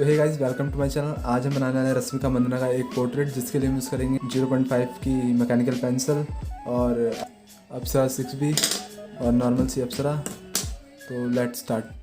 तो hey guys, welcome to my channel. आज हम बनाने वाले हैं रश्मिका मंदाना का एक पोर्ट्रेट, जिसके लिए हम यूज़ करेंगे 0.5 की मैकेनिकल पेंसिल और अप्सरा 6B और नॉर्मल सी अप्सरा। तो लेट्स स्टार्ट।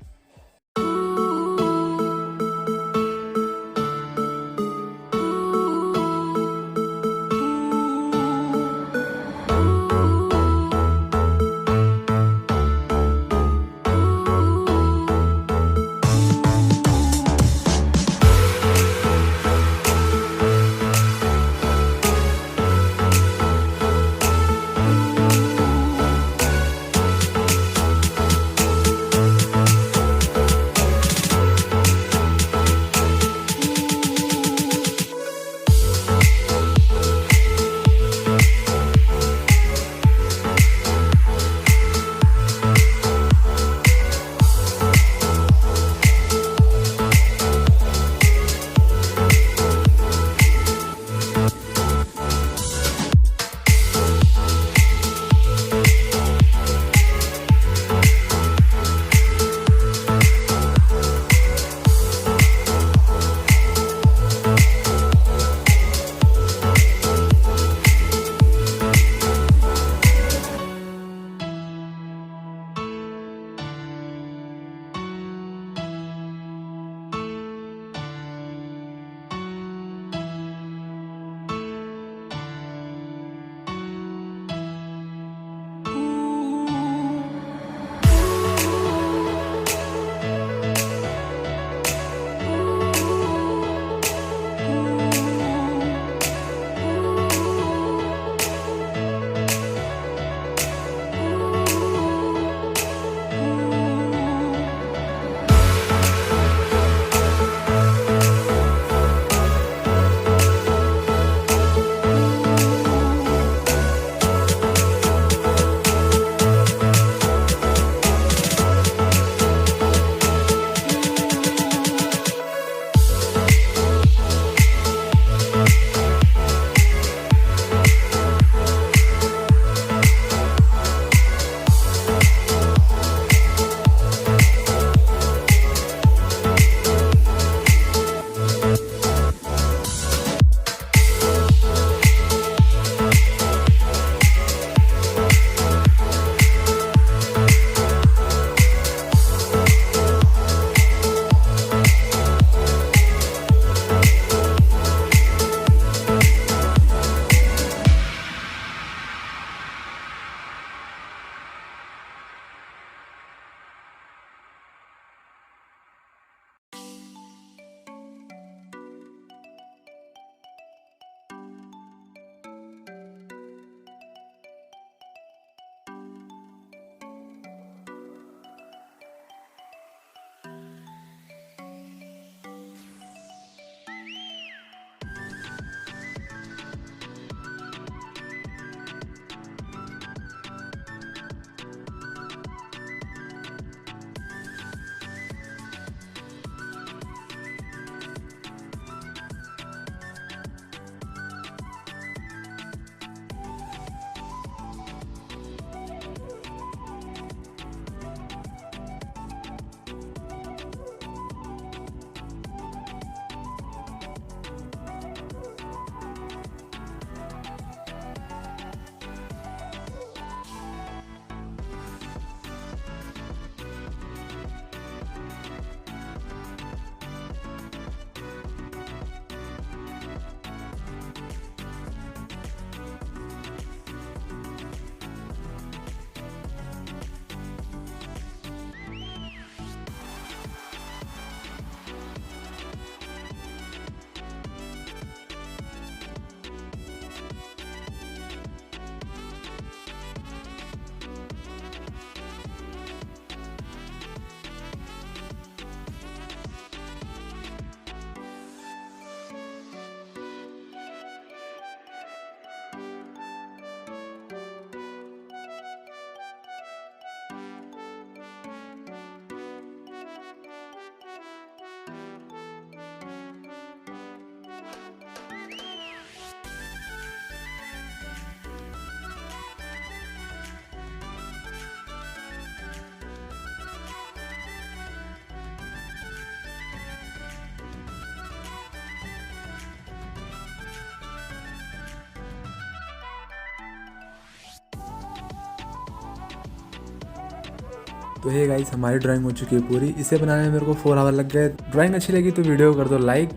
तो ये गाइस हमारी ड्राइंग हो चुकी है पूरी। इसे बनाने में मेरे को 4 आवर लग गए। ड्राइंग अच्छी लगी तो वीडियो को कर दो लाइक,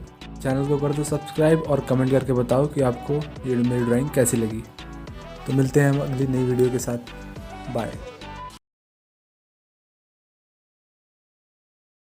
चैनल को कर दो सब्सक्राइब और कमेंट करके बताओ कि आपको ये मेरी ड्राइंग कैसी लगी। तो मिलते हैं हम अगली नई वीडियो के साथ। बाय।